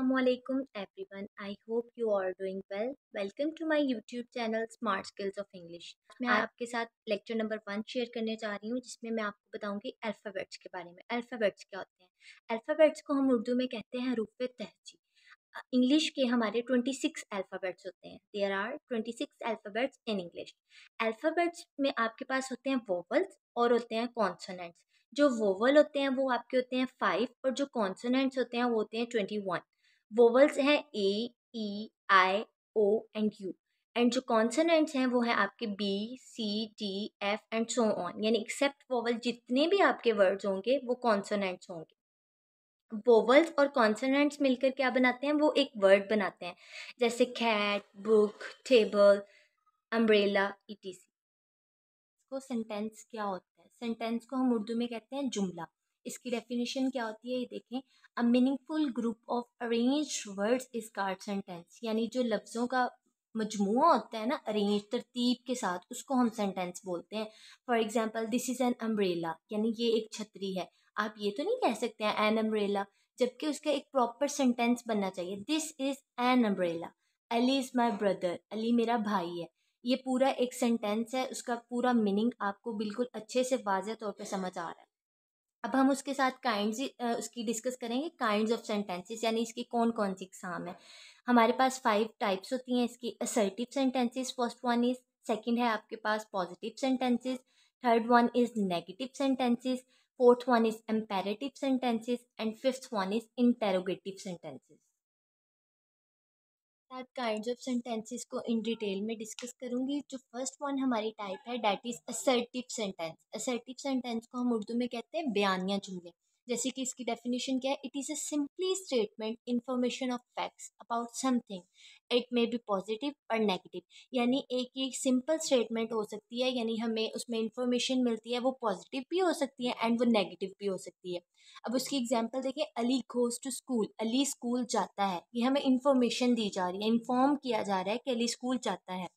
Assalamualaikum everyone. I hope you are doing well. Welcome to my YouTube channel Smart Skills of English. मैं आपके साथ lecture number 1 share करने जा रही हूँ जिसमें मैं आपको बताऊंगी अल्फ़ाबेट्स के बारे में। अल्फ़ाबेट्स क्या होते हैं? अल्फ़ाबेट्स को हम उर्दू में कहते हैं हरूफ तहजी। इंग्लिश के हमारे 26 अल्फ़ाबेट्स होते हैं। There are 26 alphabets in English. Alphabets में आपके पास होते हैं वोवल्स और होते हैं कॉन्सोनेंट्स। जो वोवल होते हैं वो आपके होते हैं 5 और जो कॉन्सोनेंट्स होते हैं वो होते हैं 21। वोवल्स हैं A, E, I, O and U and जो कॉन्सोनेंट्स हैं वो हैं आपके B, C, D, F and so on. यानी एक्सेप्ट वोवल जितने भी आपके वर्ड्स होंगे वो कॉन्सोनेंट्स होंगे। वोवल्स और कॉन्सोनेंट्स मिलकर क्या बनाते हैं? वो एक वर्ड बनाते हैं, जैसे cat, book, table, umbrella etc. इसको सेंटेंस क्या होता है? सेंटेंस को हम उर्दू में कहते हैं जुमला। इसकी डेफिनेशन क्या होती है ये देखें। A meaningful group of arranged words is called sentence. यानी जो लफ्ज़ों का मजमुआ होता है ना, अरेंज तरतीब के साथ, उसको हम सेंटेंस बोलते हैं। For example this is an umbrella, यानी ये एक छतरी है। आप ये तो नहीं कह सकते हैं एन अम्ब्रेला, जबकि उसका एक प्रॉपर सेंटेंस बनना चाहिए। This is an umbrella. Ali is my brother, Ali मेरा भाई है। ये पूरा एक सेंटेंस है, उसका पूरा मीनिंग आपको बिल्कुल अच्छे से वाज़ेह तौर पे समझ आ रहा है। अब हम उसके साथ काइंड्स उसकी डिस्कस करेंगे, काइंड्स ऑफ सेंटेंसेस, यानी इसकी कौन कौन सी इकसाम है। हमारे पास 5 टाइप्स होती हैं इसकी। Assertive sentences first one is, second है आपके पास positive sentences, third one is negative sentences, fourth one is imperative sentences and fifth one is interrogative sentences. Type kinds of sentences को इन डिटेल में discuss करूंगी। जो first one हमारी type है that is assertive sentence. Assertive sentence को हम उर्दू में कहते हैं बयानिया जुमले। जैसे कि इसकी डेफिनेशन क्या है? It is a simply statement information of facts about something. It may be positive और नेगेटिव। यानी एक सिंपल स्टेटमेंट हो सकती है, यानी हमें उसमें इंफॉर्मेशन मिलती है, वो पॉजिटिव भी हो सकती है एंड वो नेगेटिव भी हो सकती है। अब उसकी एग्जांपल देखिए, Ali goes to school, Ali school जाता है। ये हमें इंफॉर्मेशन दी जा रही है, इन्फॉर्म किया जा रहा है कि अली स्कूल जाता है।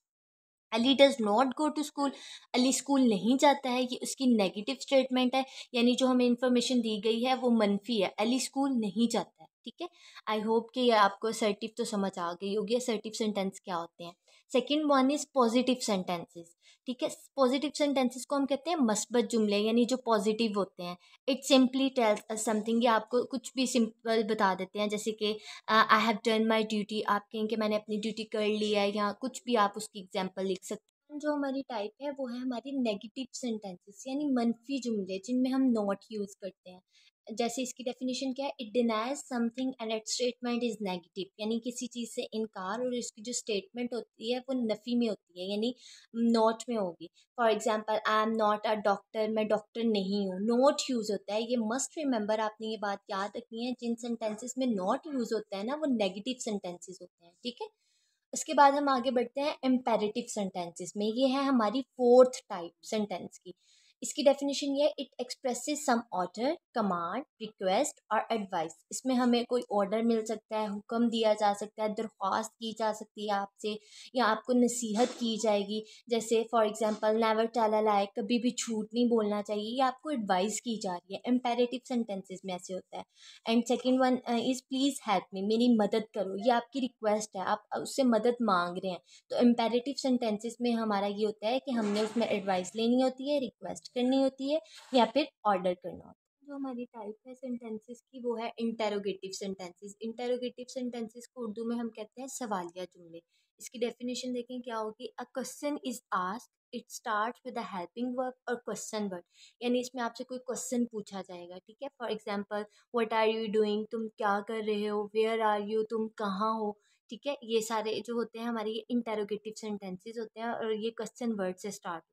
Ali does not go to school, Ali school नहीं जाता है, ये उसकी नेगेटिव स्टेटमेंट है। यानी जो हमें इंफॉर्मेशन दी गई है वो मनफी है, अली स्कूल नहीं जाता है। ठीक है, आई होप कि ये आपको असर्टिव तो समझ आ गई होगी असर्टिव सेंटेंस क्या होते हैं। Second one is positive sentences. ठीक है, पॉजिटिव सेंटेंसेस को हम कहते हैं मस्बत जुमले, यानी जो पॉजिटिव होते हैं। It simply tells us something, या आपको कुछ भी सिंपल बता देते हैं, जैसे कि I have done my duty, आप कहें कि मैंने अपनी ड्यूटी कर लिया है, या कुछ भी आप उसकी एग्जाम्पल लिख सकते हैं। जो हमारी टाइप है वो है हमारी नेगेटिव सेंटेंसेस, यानी मनफी जुमले जिनमें हम नॉट यूज़ करते हैं। जैसे इसकी डेफिनेशन क्या है? It denies something and it's statement is negative. यानी किसी चीज़ से इनकार और इसकी जो स्टेटमेंट होती है वो नफ़ी में होती है, यानी नॉट में होगी। For example I am not a doctor, मैं डॉक्टर नहीं हूँ। नॉट यूज़ होता है, ये मस्ट रिमेंबर, आपने ये बात याद रखनी है। जिन सेंटेंसेस में नॉट यूज़ होता है ना, वो नेगेटिव सेंटेंसेस होते हैं। ठीक है, उसके बाद हम आगे बढ़ते हैं इम्पेरेटिव सेंटेंसेस में। ये है हमारी फोर्थ टाइप सेंटेंस की। इसकी डेफिनेशन ये, it expresses some order, command, request और एडवाइस। इसमें हमें कोई ऑर्डर मिल सकता है, हुक्म दिया जा सकता है, दरख्वास्त की जा सकती है आपसे, या आपको नसीहत की जाएगी। जैसे for example never tell a lie, कभी भी झूठ नहीं बोलना चाहिए, या आपको एडवाइस की जा रही है। इम्पेरेटिव सेंटेंसेस में ऐसे होता है। And second one is please help me, मेरी मदद करो, ये आपकी रिक्वेस्ट है, आप उससे मदद मांग रहे हैं। तो इम्पेरेटिव सेंटेंसेस में हमारा ये होता है कि हमने उसमें एडवाइस लेनी होती है, रिक्वेस्ट करनी होती है, या फिर ऑर्डर करना होता है। जो हमारी टाइप है सेंटेंसेस की वो है इंटेरोगेटिव सेंटेंसेस। इंटेरोगेटिव सेंटेंसेस को उर्दू में हम कहते हैं सवालिया जुमले। इसकी डेफिनेशन देखें क्या होगी। A question is asked, it start with a helping verb और क्वेश्चन वर्ड। यानी इसमें आपसे कोई क्वेश्चन पूछा जाएगा। ठीक है, for example what are you doing, तुम क्या कर रहे हो। वेयर आर यू, तुम कहाँ हो। ठीक है, ये सारे जो होते हैं हमारे ये इंटेरोगेटिव सेंटेंसेस होते हैं और ये क्वेश्चन वर्ड से स्टार्ट